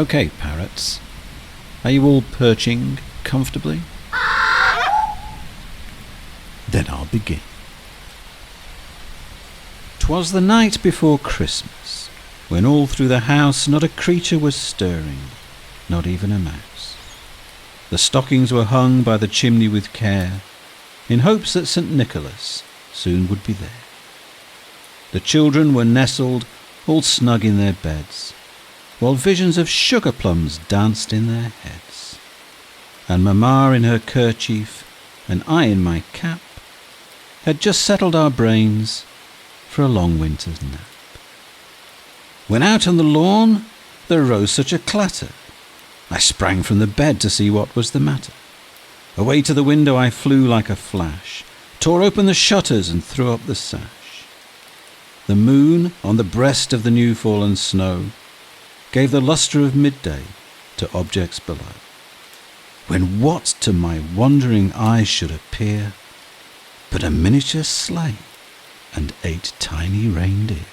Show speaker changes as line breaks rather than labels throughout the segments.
Okay, parrots. Are you all perching comfortably? Then I'll begin. 'Twas the night before Christmas, when all through the house not a creature was stirring, not even a mouse. The stockings were hung by the chimney with care, in hopes that St. Nicholas soon would be there. The children were nestled all snug in their beds, while visions of sugar plums danced in their heads. And Mamma in her kerchief, and I in my cap, had just settled our brains for a long winter's nap. When out on the lawn there rose such a clatter, I sprang from the bed to see what was the matter. Away to the window I flew like a flash, tore open the shutters and threw up the sash. The moon on the breast of the new-fallen snow gave the lustre of midday to objects below, when what to my wondering eyes should appear but a miniature sleigh and 8 tiny reindeer.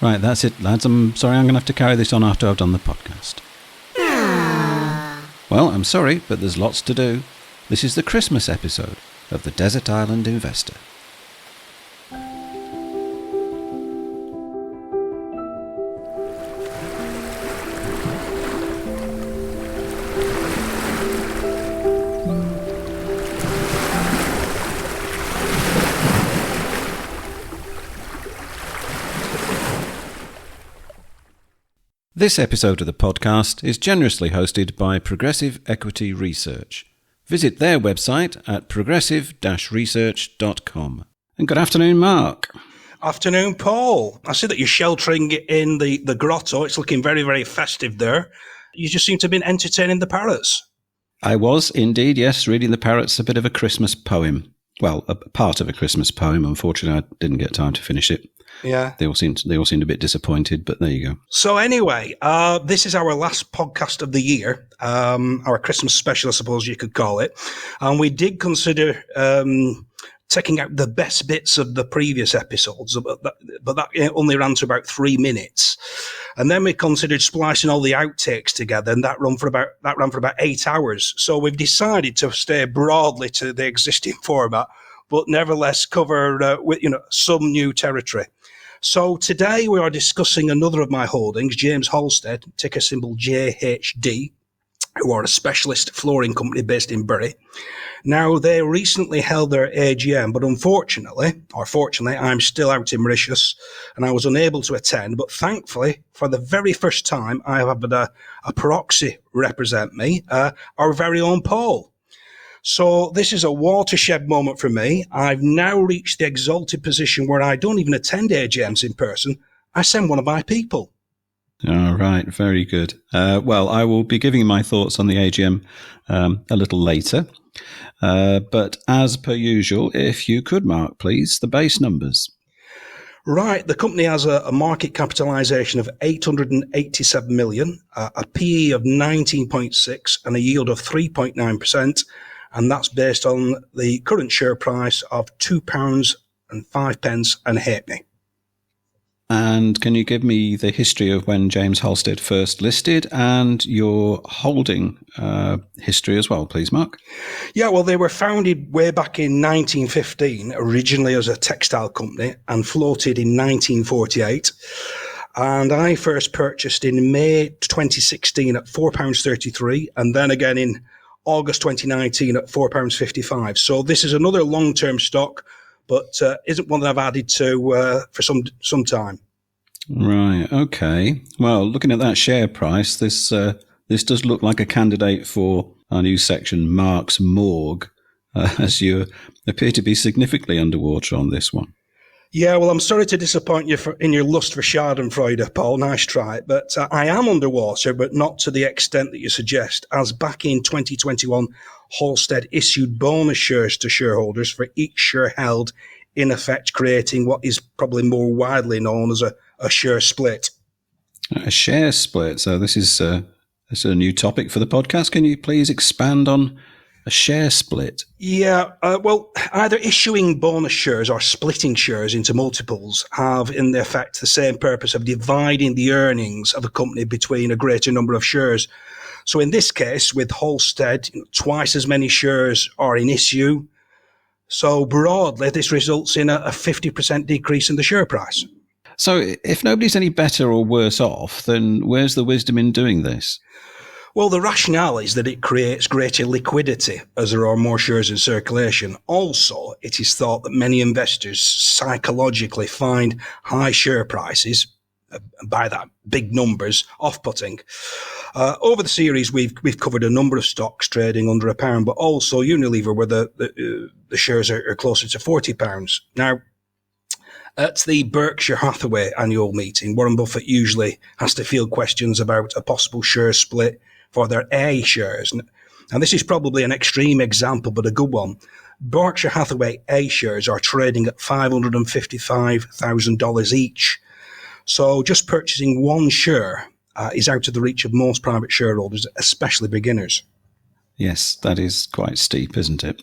Right, that's it, lads. I'm sorry, I'm going to have to carry this on after I've done the podcast. Well, I'm sorry, but there's lots to do. This is the Christmas episode of the Desert Island Investor. This episode of the podcast is generously hosted by Progressive Equity Research. Visit their website at progressive-research.com. And good afternoon, Mark.
Afternoon, Paul. I see that you're sheltering in the grotto. It's looking very, very festive there. You just seem to have been entertaining the parrots.
I was indeed, yes, reading the parrots a bit of a Christmas poem. Well, a part of a Christmas poem. Unfortunately, I didn't get time to finish it.
Yeah.
They all seemed a bit disappointed, but there you go.
So anyway, this is our last podcast of the year, our Christmas special, I suppose you could call it. And we did consider taking out the best bits of the previous episodes, but that only ran to about 3 minutes. And then we considered splicing all the outtakes together, and that ran for about 8 hours. So we've decided to stay broadly to the existing format, but nevertheless cover some new territory. So today we are discussing another of my holdings, James Halstead, ticker symbol JHD, who are a specialist flooring company based in Bury. Now, they recently held their AGM, but fortunately, I'm still out in Mauritius and I was unable to attend. But thankfully, for the very first time, I have had a proxy represent me, our very own Paul. So this is a watershed moment for me. I've now reached the exalted position where I don't even attend AGMs in person. I send one of my people.
All right, very good. Well, I will be giving my thoughts on the AGM a little later. But as per usual, if you could, Mark, please, the base numbers.
Right. The company has a market capitalisation of 887 million, a PE of 19.6 and a yield of 3.9%. And that's based on the current share price of £2.05 and a halfpenny.
And can you give me the history of when James Halstead first listed and your holding history as well, please, Mark?
Yeah, well, they were founded way back in 1915, originally as a textile company, and floated in 1948. And I first purchased in May 2016 at £4.33, and then again in August 2019 at £4.55. So this is another long-term stock, but isn't one that I've added to for some time.
Right. Okay. Well, looking at that share price, this does look like a candidate for our new section, Mark's Morgue, as you appear to be significantly underwater on this one.
Yeah, well, I'm sorry to disappoint you in your lust for Schadenfreude, Paul. Nice try. But I am underwater, but not to the extent that you suggest, as back in 2021, Halstead issued bonus shares to shareholders for each share held, in effect creating what is probably more widely known as a share split.
A share split. So this is a new topic for the podcast. Can you please expand on A share split?
Yeah, well, either issuing bonus shares or splitting shares into multiples have in effect the same purpose of dividing the earnings of a company between a greater number of shares. So in this case, with Halstead, twice as many shares are in issue. So broadly, this results in a 50% decrease in the share price.
So if nobody's any better or worse off, then where's the wisdom in doing this?
Well, the rationale is that it creates greater liquidity as there are more shares in circulation. Also, it is thought that many investors psychologically find high share prices, by that big numbers, off-putting. Over the series, we've covered a number of stocks trading under £1, but also Unilever, where the shares are closer to £40. Now, at the Berkshire Hathaway annual meeting, Warren Buffett usually has to field questions about a possible share split for their A shares. And this is probably an extreme example, but a good one. Berkshire Hathaway A shares are trading at $555,000 each. So just purchasing one share is out of the reach of most private shareholders, especially beginners.
Yes, that is quite steep, isn't it?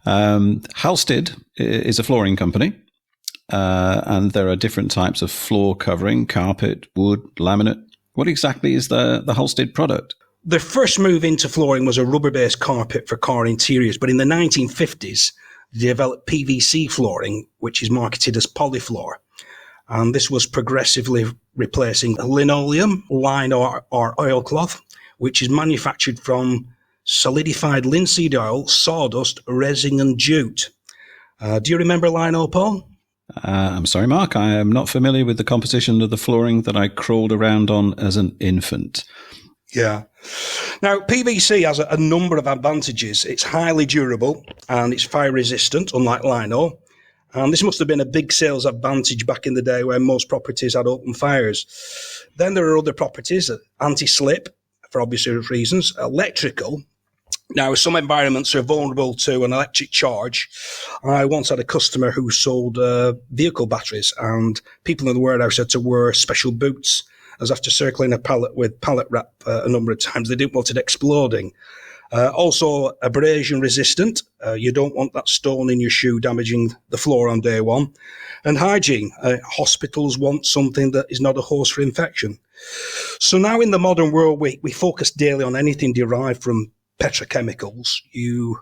Halstead is a flooring company, and there are different types of floor covering: carpet, wood, laminate. What exactly is the Halstead product?
Their first move into flooring was a rubber-based carpet for car interiors, but in the 1950s, they developed PVC flooring, which is marketed as polyfloor. And this was progressively replacing linoleum, lino or oilcloth, which is manufactured from solidified linseed oil, sawdust, resin and jute. Do you remember lino, Paul?
I'm sorry, Mark. I am not familiar with the composition of the flooring that I crawled around on as an infant.
Yeah. Now, PVC has a number of advantages. It's highly durable and it's fire resistant, unlike lino. And this must have been a big sales advantage back in the day when most properties had open fires. Then there are other properties, anti-slip, for obvious reasons, electrical. Now, some environments are vulnerable to an electric charge. I once had a customer who sold vehicle batteries, and people in the warehouse had to wear special boots, as after circling a pallet with pallet wrap a number of times, they didn't want it exploding. Also, abrasion resistant. You don't want that stone in your shoe damaging the floor on day one. And hygiene. Hospitals want something that is not a horse for infection. So now in the modern world, we focus daily on anything derived from petrochemicals. You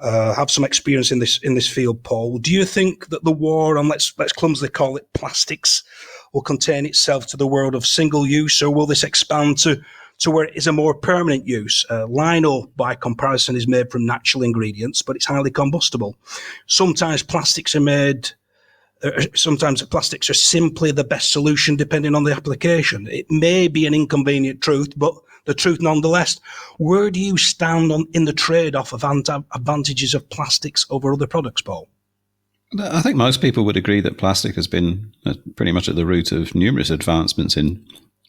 have some experience in this field, Paul. Do you think that the war on, let's clumsily call it plastics, will contain itself to the world of single use, or will this expand to where it is a more permanent use? Lino, by comparison, is made from natural ingredients, but it's highly combustible. Sometimes plastics are simply the best solution depending on the application. It may be an inconvenient truth, but the truth nonetheless. Where do you stand in the trade-off of advantages of plastics over other products, Paul?
I think most people would agree that plastic has been pretty much at the root of numerous advancements in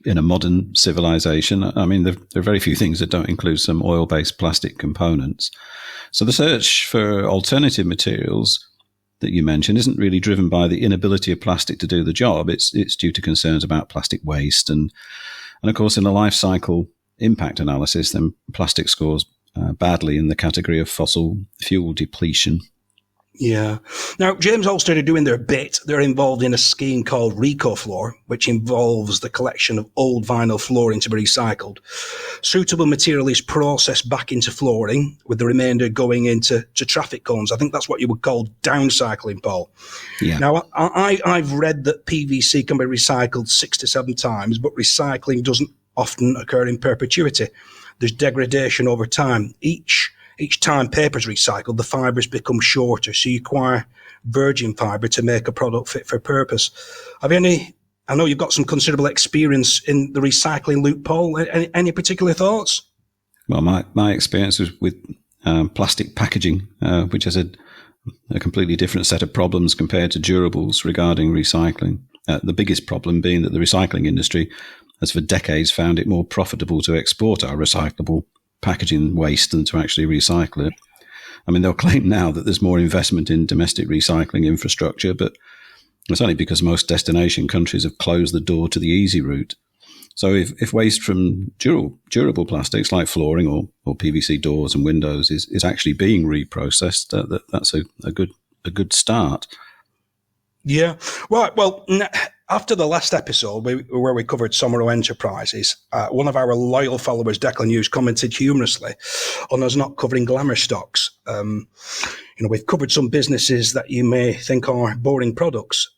a modern civilization. I mean, there are very few things that don't include some oil-based plastic components. So the search for alternative materials that you mentioned isn't really driven by the inability of plastic to do the job. It's due to concerns about plastic waste. And of course, in a life cycle impact analysis, then plastic scores badly in the category of fossil fuel depletion.
Yeah. Now, James Halstead are doing their bit. They're involved in a scheme called RecoFloor, which involves the collection of old vinyl flooring to be recycled. Suitable material is processed back into flooring, with the remainder going into traffic cones. I think that's what you would call downcycling, Paul.
Yeah.
Now, I've read that PVC can be recycled 6 to 7 times, but recycling doesn't often occur in perpetuity. There's degradation over time. Each time paper is recycled, the fibres become shorter, so you require virgin fibre to make a product fit for purpose. I know you've got some considerable experience in the recycling loop, Paul. Any particular thoughts?
Well, my experience was with plastic packaging, which has a completely different set of problems compared to durables regarding recycling. The biggest problem being that the recycling industry has for decades found it more profitable to export our recyclable packaging waste than to actually recycle it. I mean, they'll claim now that there's more investment in domestic recycling infrastructure, but it's only because most destination countries have closed the door to the easy route. So if waste from durable plastics like flooring or PVC doors and windows is actually being reprocessed, that's a good start.
Yeah. Right. Well, after the last episode where we covered Somero Enterprises, one of our loyal followers, Declan Hughes, commented humorously on us not covering glamour stocks. We've covered some businesses that you may think are boring products.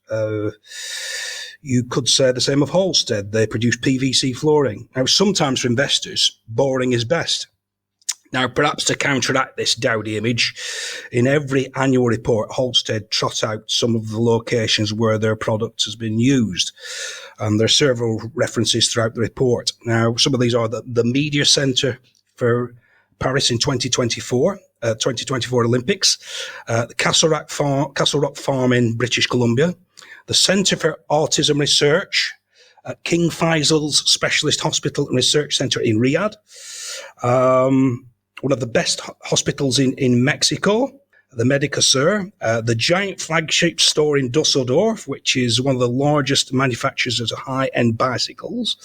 You could say the same of Halstead. They produce PVC flooring. Now, sometimes for investors, boring is best. Now, perhaps to counteract this dowdy image, in every annual report, Halstead trot out some of the locations where their product has been used. And there are several references throughout the report. Now, some of these are the Media Centre for Paris in 2024 Olympics, the Castle Rock Farm in British Columbia, the Centre for Autism Research at King Faisal's Specialist Hospital and Research Centre in Riyadh, one of the best hospitals in Mexico, the Medicasur, the giant flagship store in Dusseldorf, which is one of the largest manufacturers of high-end bicycles,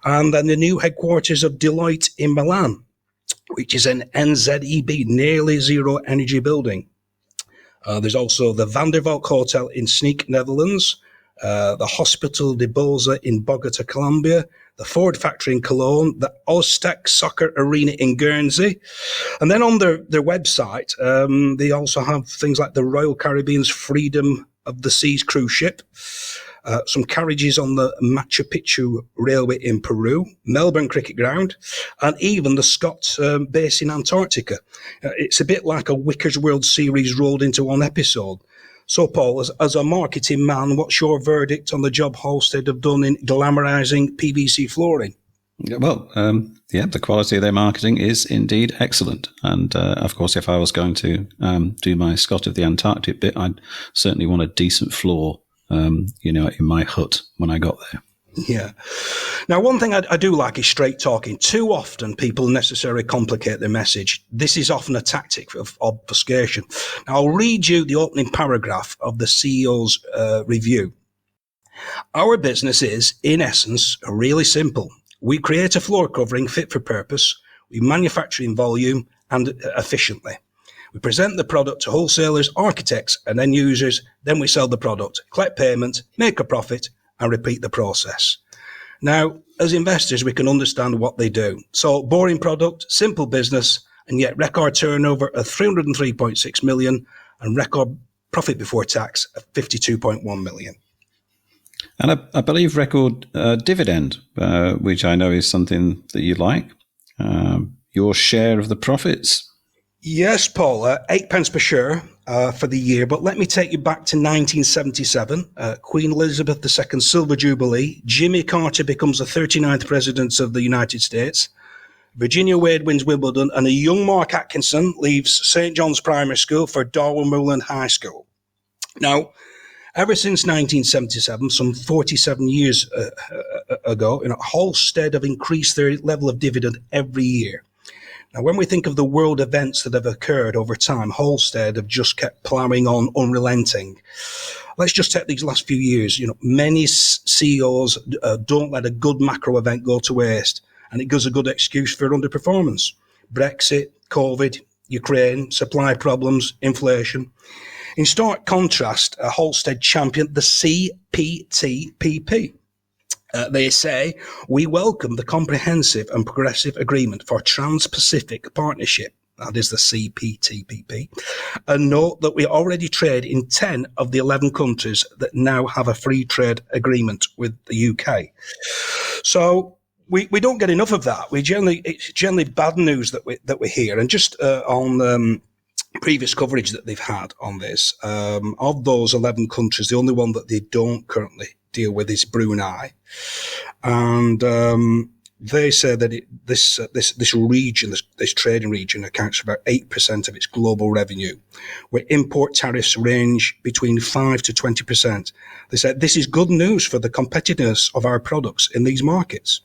and then the new headquarters of Deloitte in Milan, which is an NZEB, nearly zero energy building. There's also the Van der Valk Hotel in Sneek, Netherlands, the Hospital de Bolsa in Bogota, Colombia, the Ford factory in Cologne, the Oztec Soccer Arena in Guernsey. And then on their website, they also have things like the Royal Caribbean's Freedom of the Seas cruise ship, some carriages on the Machu Picchu Railway in Peru, Melbourne Cricket Ground, and even the Scott base in Antarctica. It's a bit like a Wickers World Series rolled into one episode. So, Paul, as a marketing man, what's your verdict on the job Halstead have done in glamorising PVC flooring?
Well, the quality of their marketing is indeed excellent. And, of course, if I was going to do my Scott of the Antarctic bit, I'd certainly want a decent floor, in my hut when I got there.
Yeah. Now, one thing I do like is straight talking. Too often people necessarily complicate their message. This is often a tactic of obfuscation. Now, I'll read you the opening paragraph of the CEO's review. Our business is, in essence, really simple. We create a floor covering fit for purpose. We manufacture in volume and efficiently. We present the product to wholesalers, architects, and end users. Then we sell the product, collect payment, make a profit, and repeat the process. Now, as investors, we can understand what they do. So, boring product, simple business, and yet record turnover of 303.6 million and record profit before tax of 52.1 million.
And I believe record dividend, which I know is something that you like. Your share of the profits?
Yes, Paul, 8 pence per share for the year. But let me take you back to 1977, Queen Elizabeth II Silver Jubilee. Jimmy Carter becomes the 39th President of the United States. Virginia Wade wins Wimbledon, and a young Mark Atkinson leaves St. John's Primary School for Darwin Moorland High School. Now, ever since 1977, some 47 years ago, Halstead have increased their level of dividend every year. Now, when we think of the world events that have occurred over time, Halstead have just kept ploughing on, unrelenting. Let's just take these last few years. Many CEOs don't let a good macro event go to waste, and it gives a good excuse for underperformance. Brexit, COVID, Ukraine, supply problems, inflation. In stark contrast, Halstead championed the CPTPP. They say, we welcome the Comprehensive and Progressive Agreement for Trans-Pacific Partnership, that is the CPTPP, and note that we already trade in 10 of the 11 countries that now have a free trade agreement with the UK. So we don't get enough of that. It's generally bad news that we hear. And just on previous coverage that they've had on this, of those 11 countries, the only one that they don't currently deal with is Brunei, and they say that this region, this trading region, accounts for about 8% of its global revenue, where import tariffs range between 5 to 20%. They said this is good news for the competitiveness of our products in these markets.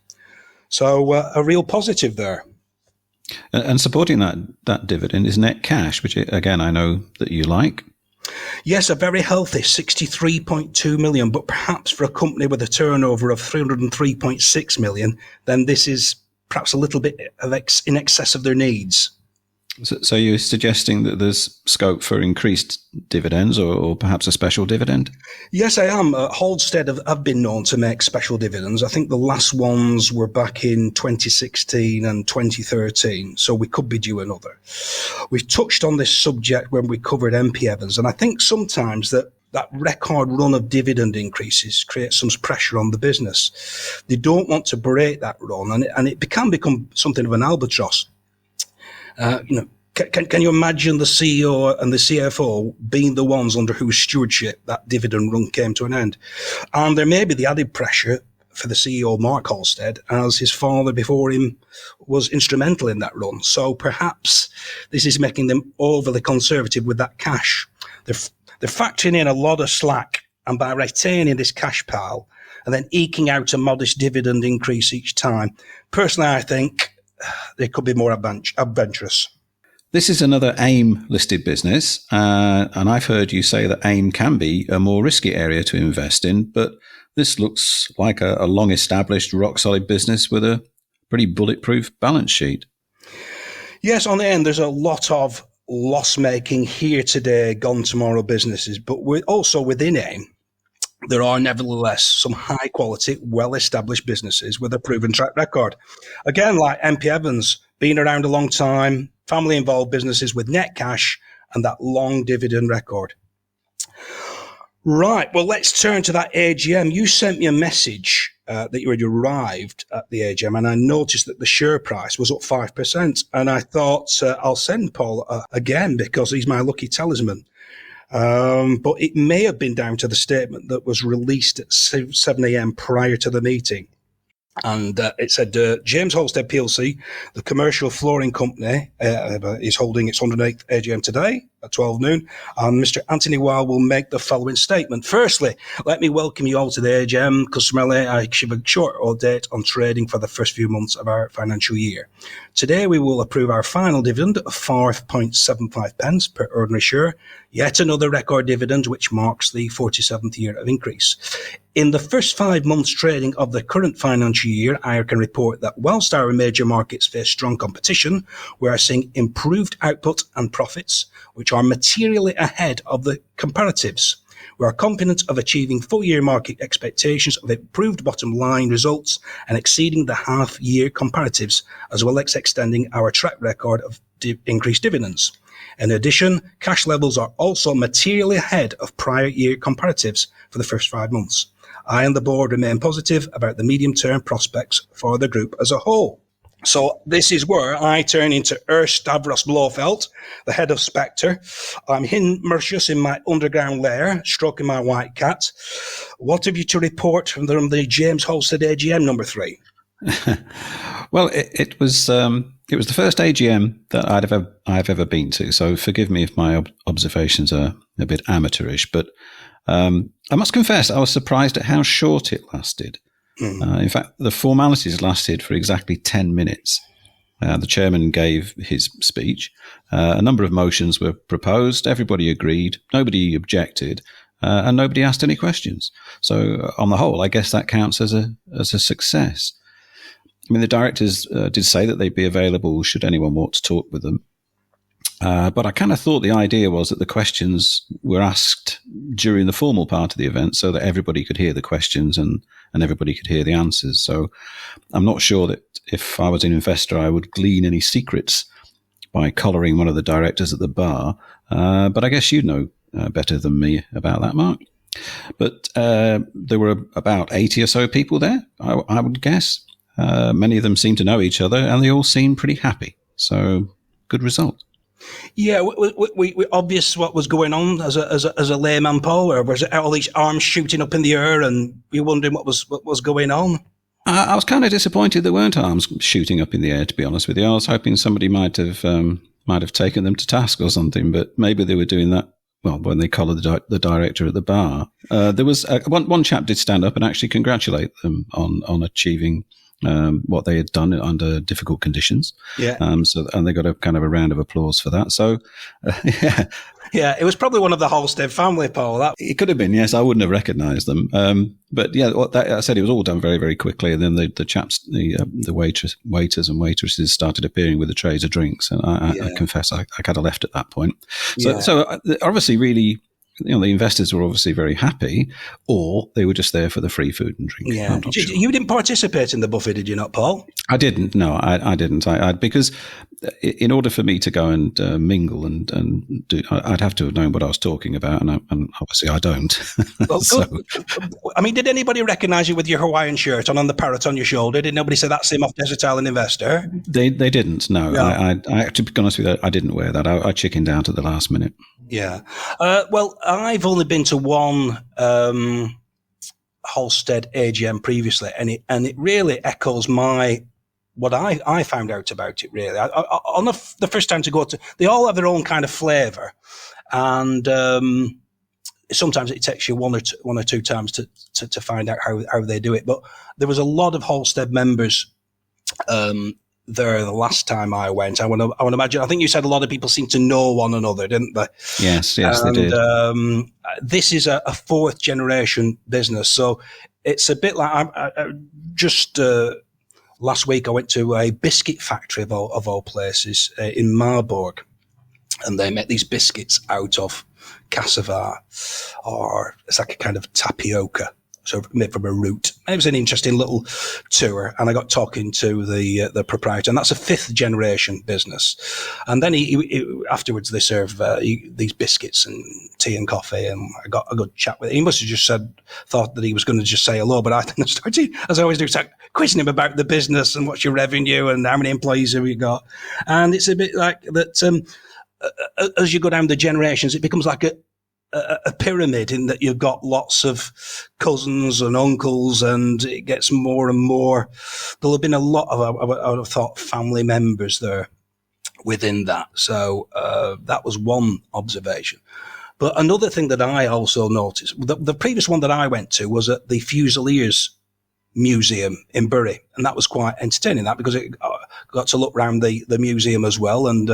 So a real positive there.
And supporting that dividend is net cash, which again I know that you like.
Yes, a very healthy 63.2 million, but perhaps for a company with a turnover of 303.6 million, then this is perhaps a little bit in excess of their needs.
So you're suggesting that there's scope for increased dividends or perhaps a special dividend?
Yes, I am. Halstead have been known to make special dividends. I think the last ones were back in 2016 and 2013, so we could be due another. We've touched on this subject when we covered MP Evans, and I think sometimes that record run of dividend increases creates some pressure on the business. They don't want to break that run, and it can become something of an albatross. Can you imagine the CEO and the CFO being the ones under whose stewardship that dividend run came to an end? And there may be the added pressure for the CEO, Mark Halstead, as his father before him was instrumental in that run. So perhaps this is making them overly conservative with that cash. They're factoring in a lot of slack, and by retaining this cash pile and then eking out a modest dividend increase each time, personally, I think they could be more adventurous.
This is another AIM-listed business, and I've heard you say that AIM can be a more risky area to invest in, but this looks like a long-established, rock-solid business with a pretty bulletproof balance sheet.
Yes, on the end, there's a lot of loss-making, here-today, gone-tomorrow businesses, but also within AIM, there are nevertheless some high-quality, well-established businesses with a proven track record. Again, like MP Evans, been around a long time, family-involved businesses with net cash and that long dividend record. Right, well, let's turn to that AGM. You sent me a message that you had arrived at the AGM, and I noticed that the share price was up 5%, and I thought I'll send Paul again because he's my lucky talisman. But it may have been down to the statement that was released at 7 a.m. prior to the meeting. And it said, James Halstead PLC, the commercial flooring company, is holding its 108th AGM today at 12 noon. And Mr. Anthony Weil will make the following statement. Firstly, let me welcome you all to the AGM. Customarily, I give a short update on trading for the first few months of our financial year. Today, we will approve our final dividend of 5.75 pence per ordinary share. Yet another record dividend, which marks the 47th year of increase. In the first 5 months trading of the current financial year, I can report that whilst our major markets face strong competition, we are seeing improved output and profits, which are materially ahead of the comparatives. We are confident of achieving full-year market expectations of improved bottom-line results and exceeding the half-year comparatives, as well as extending our track record of increased dividends. In addition, cash levels are also materially ahead of prior year comparatives for the first 5 months. I and the board remain positive about the medium-term prospects for the group as a whole. So this is where I turn into Stavros Blofeld, the head of Spectre. I'm in Mauritius in my underground lair, stroking my white cat. What have you to report from the James Halstead AGM number 3?
Well, it was the first AGM that I've ever been to. So forgive me if my observations are a bit amateurish, but I must confess I was surprised at how short it lasted. In fact, the formalities lasted for exactly 10 minutes. The chairman gave his speech. A number of motions were proposed. Everybody agreed. Nobody objected. And nobody asked any questions. So on the whole, I guess that counts as a success. I mean, the directors did say that they'd be available should anyone want to talk with them. But I kind of thought the idea was that the questions were asked during the formal part of the event so that everybody could hear the questions and everybody could hear the answers. So I'm not sure that if I was an investor, I would glean any secrets by collaring one of the directors at the bar. But I guess you know better than me about that, Mark. But there were about 80 or so people there, I would guess. Many of them seemed to know each other and they all seemed pretty happy. So good result.
Yeah, we obvious what was going on as a layman, Paul, or was it all these arms shooting up in the air and you're wondering what was going on?
I was kind of disappointed there weren't arms shooting up in the air, to be honest with you. I was hoping somebody might have taken them to task or something, but maybe they were doing that, well, when they collared the director at the bar. There was one chap did stand up and actually congratulate them on achieving what they had done under difficult conditions.
Yeah.
And they got a kind of a round of applause for that. So, yeah.
Yeah, it was probably one of the Halstead family, Paul.
It could have been, yes. I wouldn't have recognised them. But yeah, I said it was all done very, very quickly. And then the chaps, the waiters and waitresses started appearing with the trays of drinks. And I confess, I kind of left at that point. So obviously, really, the investors were obviously very happy, or they were just there for the free food and drink.
Yeah.
I'm not sure.
You didn't participate in the buffet, did you not, Paul?
I didn't. No, I didn't. Because in order for me to go and mingle and do, I'd have to have known what I was talking about, and obviously I don't.
Well, I mean, did anybody recognise you with your Hawaiian shirt on the parrot on your shoulder? Did nobody say that's him off Desert Island Investor?
They didn't. No, I to be honest with you, I didn't wear that. I chickened out at the last minute.
Yeah. Well, I've only been to one Halstead AGM previously, and it really echoes what I found out about it. Really, on the first time to go to, they all have their own kind of flavour, and sometimes it takes you one or two times to find out how they do it. But there was a lot of Halstead members there the last time I went. I want to imagine. I think you said a lot of people seem to know one another, didn't they?
Yes, they did.
This is a fourth generation business, so it's a bit like just last week I went to a biscuit factory of all places in Marburg, and they make these biscuits out of cassava, or it's like a kind of tapioca. So made from a root. It was an interesting little tour, and I got talking to the proprietor, and that's a fifth generation business. And then he afterwards they serve these biscuits and tea and coffee, and I got a good chat with him. He must have just thought that he was going to just say hello, but I think I started, as I always do, start quizzing him about the business and what's your revenue and how many employees have you got. And it's a bit like that. As you go down the generations, it becomes like a pyramid, in that you've got lots of cousins and uncles, and it gets more and more. There'll have been a lot of, I would have thought, family members there within that. So that was one observation. But another thing that I also noticed, the previous one that I went to was at the Fusiliers Museum in Bury, and that was quite entertaining, that because it got to look around the museum as well, and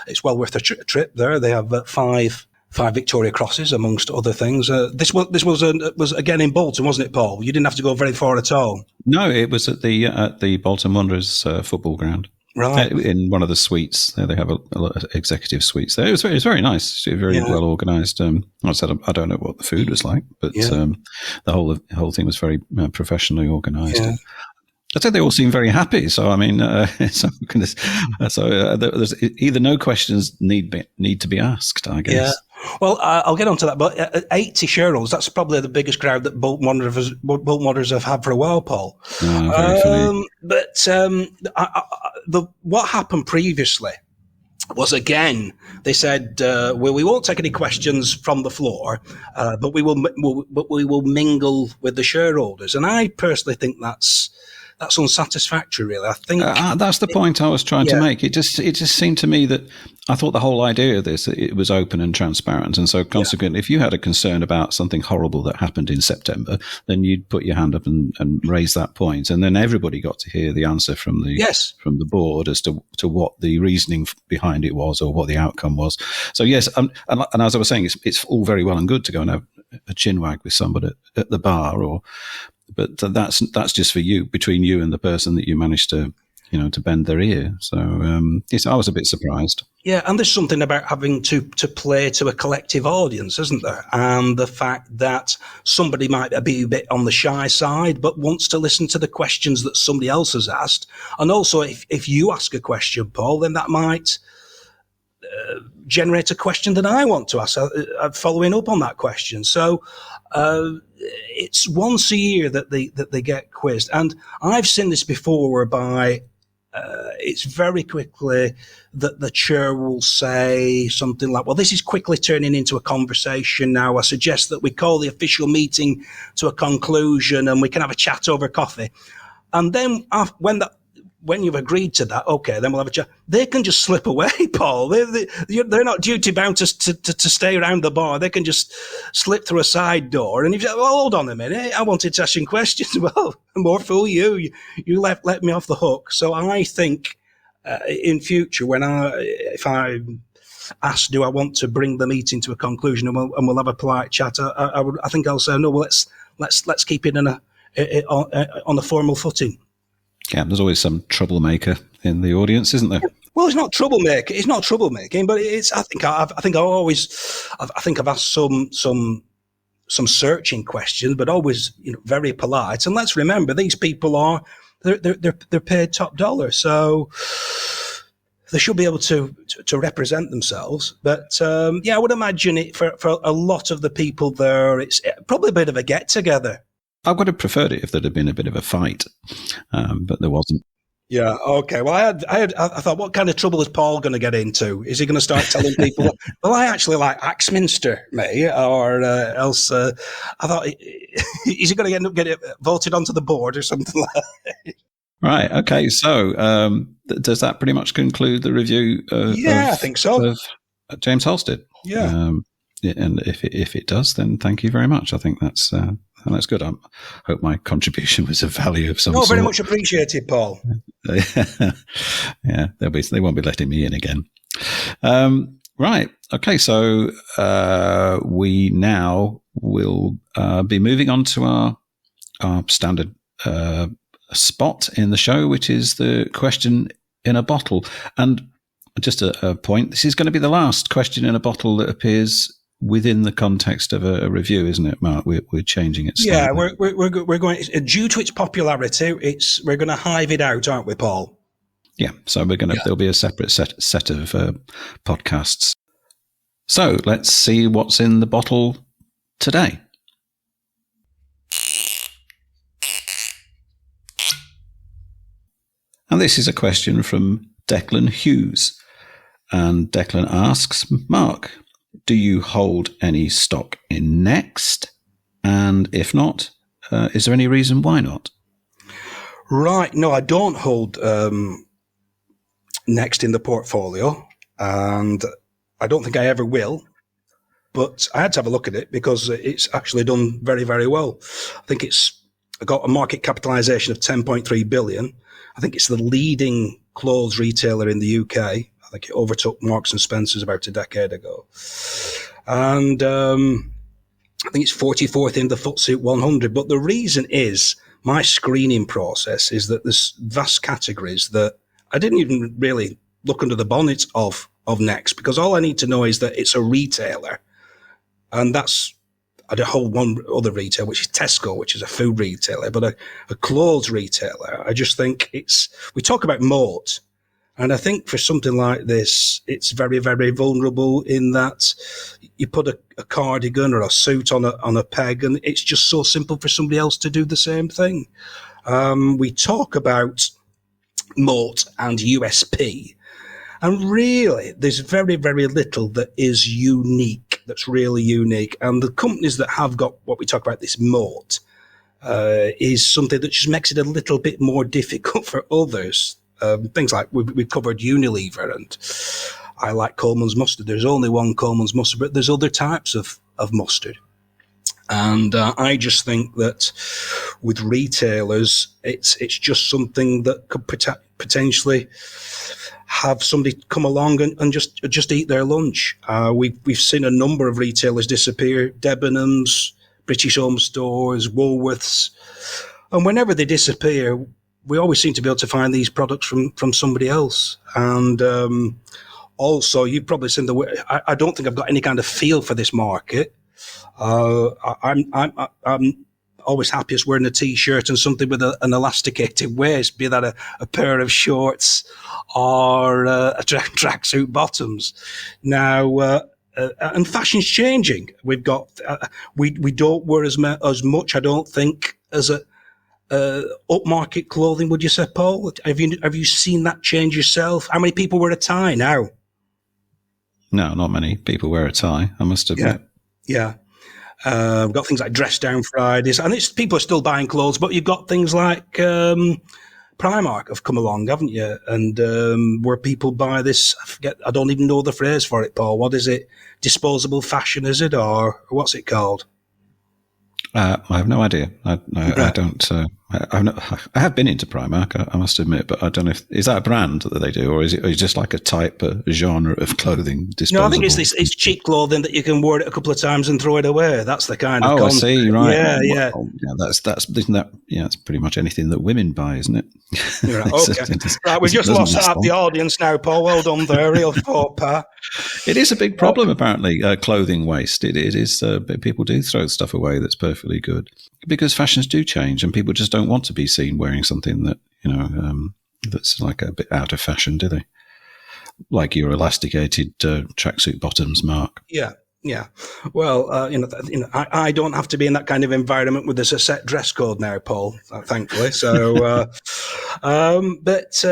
it's well worth a trip there. They have five Victoria Crosses, amongst other things. This was again in Bolton, wasn't it, Paul? You didn't have to go very far at all.
No, it was at the Bolton Wanderers football ground.
Right.
In one of the suites. There they have a lot of executive suites there. It was very nice. Very well organised. I said I don't know what the food was like, but the whole thing was very professionally organised. Yeah. I'd say they all seem very happy. So I mean, there's either no questions need to be asked, I guess.
Yeah. Well, I'll get onto that. But 80 shareholders, that's probably the biggest crowd that Bolton Wanderers have had for a while, Paul.
Very funny.
But what happened previously was, again, they said, we won't take any questions from the floor, but we will mingle with the shareholders. And I personally think that's unsatisfactory, really. I think
that's the point I was trying to make. It just seemed to me that I thought the whole idea of this, it was open and transparent, and so consequently, if you had a concern about something horrible that happened in September, then you'd put your hand up and raise that point, and then everybody got to hear the answer from the board as to what the reasoning behind it was, or what the outcome was. So yes, and as I was saying, it's all very well and good to go and have a chinwag with somebody at the bar, but that's just for you, between you and the person that you managed to bend their ear. So yes, I was a bit surprised.
Yeah, and there's something about having to play to a collective audience, isn't there? And the fact that somebody might be a bit on the shy side, but wants to listen to the questions that somebody else has asked. And also, if you ask a question, Paul, then that might generate a question that I want to ask, following up on that question. So it's once a year that they get quizzed. And I've seen this before, whereby it's very quickly that the chair will say something like, well, this is quickly turning into a conversation now. I suggest that we call the official meeting to a conclusion and we can have a chat over coffee. And then when you've agreed to that, okay, then we'll have a chat. They can just slip away, Paul. They're not duty bound to stay around the bar. They can just slip through a side door. And if you say, well, hold on a minute, I wanted to ask you questions. Well, more fool you. You let me off the hook. So I think in future, if I ask, do I want to bring the meeting to a conclusion, and we'll have a polite chat, I think I'll say, no, well, let's keep it on a formal footing.
Yeah, there's always some troublemaker in the audience, isn't there?
Well, it's not troublemaking. It's not troublemaking, but it's. I think I've asked some searching questions, but always very polite. And let's remember, these people they're paid top dollar, so they should be able to represent themselves. But I would imagine it for a lot of the people there, it's probably a bit of a get together.
I would have preferred it if there'd have been a bit of a fight, but there wasn't.
Yeah. Okay. Well, I thought, what kind of trouble is Paul going to get into? Is he going to start telling people, well, I actually like Axminster, mate, or else? I thought, is he going to get it voted onto the board or something like that?
Right. Okay. So, does that pretty much conclude the review?
I think so.
Of James Halstead.
Yeah.
And if it does, then thank you very much. I think that's good. I hope my contribution was of value of some sort.
Very much appreciated, Paul.
Yeah, they won't be letting me in again. Right. Okay. So we now will be moving on to our standard spot in the show, which is the question in a bottle. And just a point, this is going to be the last question in a bottle that appears within the context of a review, isn't it, Mark? We're changing it slightly.
Yeah, we're going, due to its popularity, we're going to hive it out, aren't we, Paul?
Yeah, so there'll be a separate set of podcasts. So let's see what's in the bottle today. And this is a question from Declan Hughes. And Declan asks, Mark, do you hold any stock in Next? And if not, is there any reason why not?
Right. No, I don't hold Next in the portfolio, and I don't think I ever will. But I had to have a look at it because it's actually done very, very well. I think it's got a market capitalization of 10.3 billion. I think it's the leading clothes retailer in the UK. I think it overtook Marks and Spencer's about a decade ago. And I think it's 44th in the FTSE 100. But the reason is my screening process is that there's vast categories that I didn't even really look under the bonnet of Next, because all I need to know is that it's a retailer. And that's, I don't hold one other retailer, which is Tesco, which is a food retailer, but a clothes retailer. I just think we talk about moat. And I think for something like this, it's very, very vulnerable in that you put a cardigan or a suit on a peg, and it's just so simple for somebody else to do the same thing. We talk about moat and USP, and really there's very, very little that is unique, that's really unique. And the companies that have got what we talk about, this moat, is something that just makes it a little bit more difficult for others. Things like we've covered Unilever, and I like Coleman's mustard. There's only one Coleman's mustard, but there's other types of mustard. And I just think that with retailers, it's just something that could potentially have somebody come along and just eat their lunch. We've seen a number of retailers disappear: Debenhams, British Home Stores, Woolworths, and whenever they disappear, we always seem to be able to find these products from somebody else. And also, you've probably seen I don't think I've got any kind of feel for this market. I'm always happiest wearing a t-shirt and something with an elasticated waist, be that a pair of shorts or a tracksuit bottoms. Now, and fashion's changing. We've got we don't wear as much, I don't think, as upmarket clothing. Would you say, Paul? Have you seen that change yourself? How many people wear a tie now?
No, not many people wear a tie, I must admit.
Yeah. We've got things like dress down Fridays, and people are still buying clothes, but you've got things like Primark have come along, haven't you? And where people buy this, I don't even know the phrase for it, Paul. What is it? Disposable fashion, is it? Or what's it called?
I have no idea. I don't. I have been into Primark, I must admit, but I don't know is that a brand that they do, or is it just like a type, a genre of clothing? Disposable?
No, I think it's cheap clothing that you can wear it a couple of times and throw it away. That's the kind of.
I see. Right.
Yeah.
That's pretty much anything that women buy, isn't it?
Right, okay. Right, we've just lost half the audience now, Paul. Well done there, real faux pas.
It is a big problem, apparently, clothing waste. It is. People do throw stuff away that's perfectly good because fashions do change, and people just don't want to be seen wearing something that that's like a bit out of fashion, do they? Like your elasticated tracksuit bottoms, Mark.
Yeah. Well, I don't have to be in that kind of environment with a set dress code now, Paul. Thankfully. So, that's.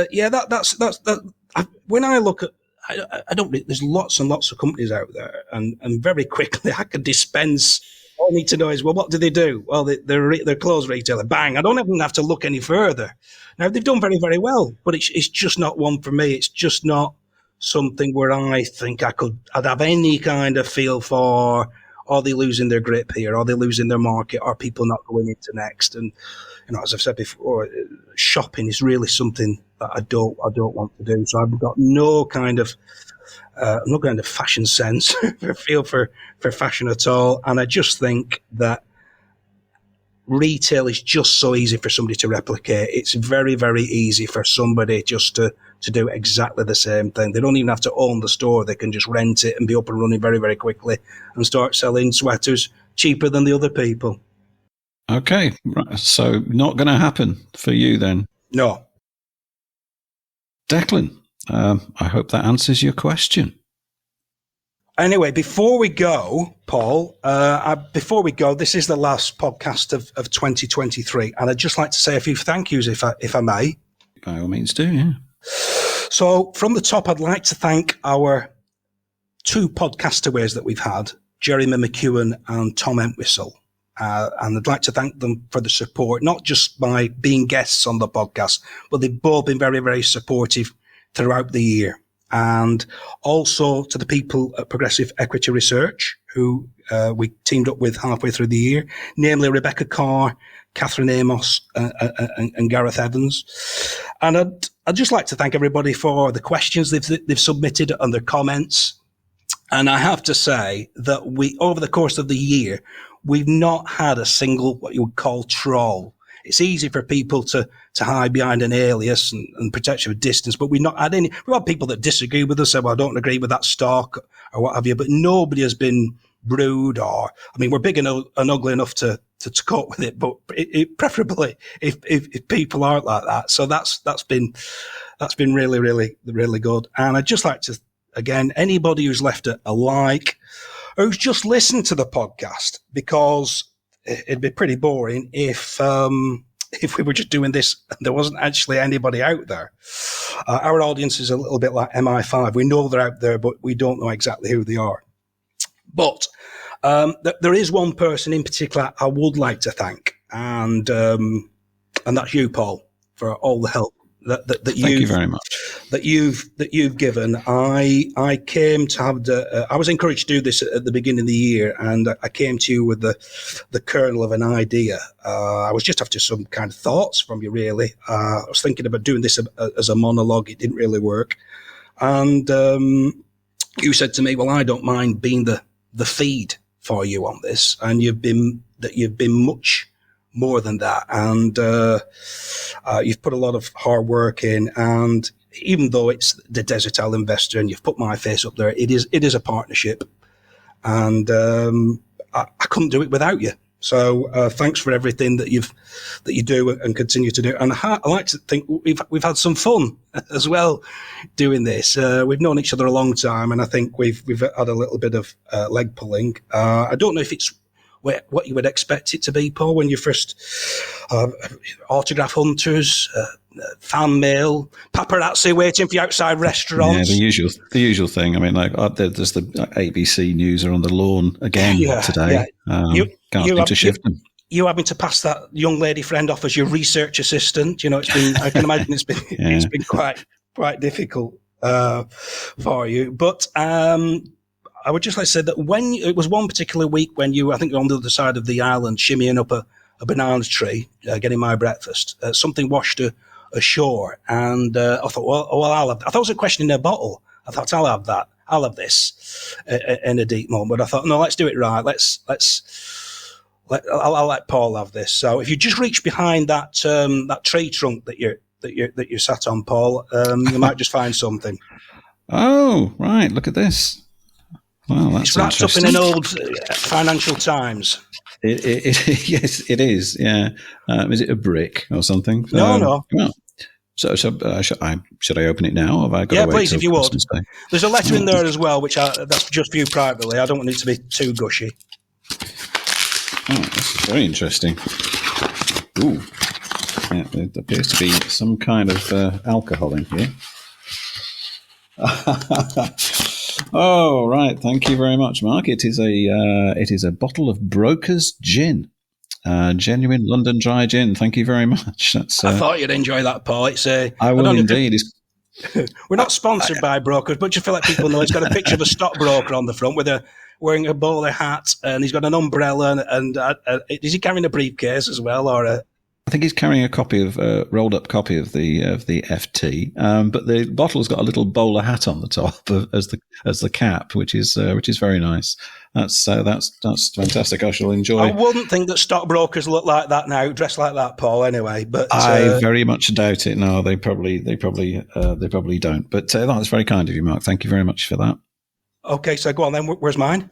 When I look at, I don't. There's lots and lots of companies out there, and very quickly I could dispense. All I need to know is, well, what do they do? Well, they're clothes retailer. Bang! I don't even have to look any further. Now they've done very, very well, but it's just not one for me. It's just not something where I think I'd have any kind of feel for, are they losing their grip here? Are they losing their market? Are people not going into next? And, as I've said before, shopping is really something that I don't want to do. So I've got no kind of fashion sense or feel for fashion at all. And I just think that retail is just so easy for somebody to replicate. It's very, very easy for somebody just to do exactly the same thing. They don't even have to own the store. They can just rent it and be up and running very, very quickly and start selling sweaters cheaper than the other people.
Okay, right. So not going to happen for you then?
No.
Declan, I hope that answers your question.
Anyway, before we go, Paul, this is the last podcast of 2023, and I'd just like to say a few thank yous, if I may.
By all means do, yeah.
So from the top, I'd like to thank our two podcastaways that we've had, Jeremy McEwen and Tom Entwistle. And I'd like to thank them for the support, not just by being guests on the podcast, but they've both been very, very supportive throughout the year. And also to the people at Progressive Equity Research, who we teamed up with halfway through the year, namely Rebecca Carr, Catherine Amos, and Gareth Evans. And I'd just like to thank everybody for the questions they've submitted and their comments. And I have to say that over the course of the year, we've not had a single what you would call troll. It's easy for people to hide behind an alias and protection of distance, but we've not had any. We've had people that disagree with us, say, well, I don't agree with that stock or what have you, but nobody has been rude we're big and ugly enough to cope with it, but preferably if people aren't like that. So that's been really, really, really good. And I'd just like to, again, anybody who's left a like, or who's just listened to the podcast, because it'd be pretty boring if we were just doing this and there wasn't actually anybody out there. Our audience is a little bit like MI5. We know they're out there, but we don't know exactly who they are. But there is one person in particular I would like to thank, and that's you, Paul, for all the help that
Thank you very much.
That you've given. I came to have I was encouraged to do this at the beginning of the year, and I came to you with the kernel of an idea. I was just after some kind of thoughts from you, really. I was thinking about doing this as a monologue. It didn't really work, and you said to me, "Well, I don't mind being the feed for you on this," and you've been much more than that, and you've put a lot of hard work in, and even though it's the Desert Isle Investor and you've put my face up there, it is a partnership, and I couldn't do it without you. So thanks for everything that you do and continue to do. And I like to think we've had some fun as well doing this. We've known each other a long time, and I think we've had a little bit of leg pulling. I don't know if it's what you would expect it to be, Paul, when you first autograph hunters, fan mail, paparazzi waiting for you outside restaurants.
Yeah, the usual thing. I mean, like there's the ABC News are on the lawn again today.
Yeah.
Can't seem to shift them.
you having to pass that young lady friend off as your research assistant. I can imagine it's been it's been quite difficult for you. But I would just like to say that when it was one particular week when I think you're on the other side of the island, shimmying up a banana tree, getting my breakfast, something washed ashore, and I thought, well, I'll have that. I thought it was a question in a bottle. I thought, I'll have that. I'll have this in a deep moment. But I thought, no, let's do it right. I'll let Paul have this. So if you just reach behind that tree trunk that you're sat on, Paul, you might just find something.
Oh, right. Look at this. Wow, that's
it's wrapped up in an old Financial Times.
Yes, it is. Yeah. Is it a brick or something?
No.
Well, so should I open it now? Or have I got to wait
please,
till
if you
Christmas
would.
Day?
There's a letter in there as well, that's just for you privately. I don't want it to be too gushy.
Oh, this is very interesting. Ooh. Yeah, there appears to be some kind of alcohol in here. Oh, right. Thank you very much, Mark. It is a bottle of Broker's Gin. Genuine London dry gin. Thank you very much.
I thought you'd enjoy that, Paul.
I will indeed.
We're not sponsored by brokers, but just feel like people know it's got a picture of a stockbroker on the front wearing a bowler hat, and he's got an umbrella, and is he carrying a briefcase as well, or a?
I think he's carrying a rolled up copy of the FT, but the bottle's got a little bowler hat on the top as the cap, which is very nice. That's fantastic. I shall enjoy.
I wouldn't think that stockbrokers look like that now, dressed like that, Paul. Anyway, but
I very much doubt it. No, they probably don't. But that's very kind of you, Mark. Thank you very much for that.
Okay, so go on then. Where's mine?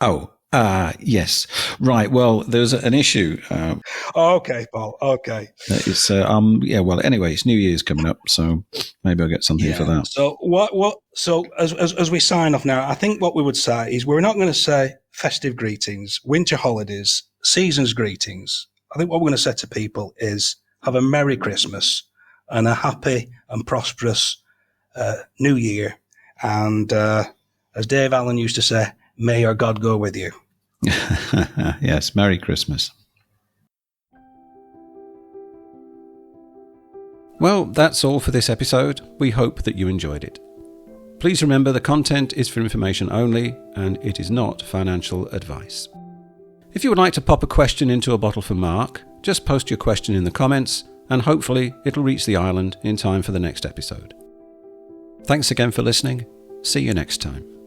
Oh. Yes. Right. Well, there's an issue.
Okay, Paul. Okay.
It's Well, anyway, it's New Year's coming up, so maybe I'll get something for that.
So what? So as we sign off now, I think what we would say is we're not going to say festive greetings, winter holidays, seasons greetings. I think what we're going to say to people is have a Merry Christmas and a happy and prosperous New Year, and as Dave Allen used to say, may your God go with you.
Yes, Merry Christmas. Well, that's all for this episode. We hope that you enjoyed it. Please remember the content is for information only and it is not financial advice. If you would like to pop a question into a bottle for Mark, just post your question in the comments and hopefully it'll reach the island in time for the next episode. Thanks again for listening. See you next time.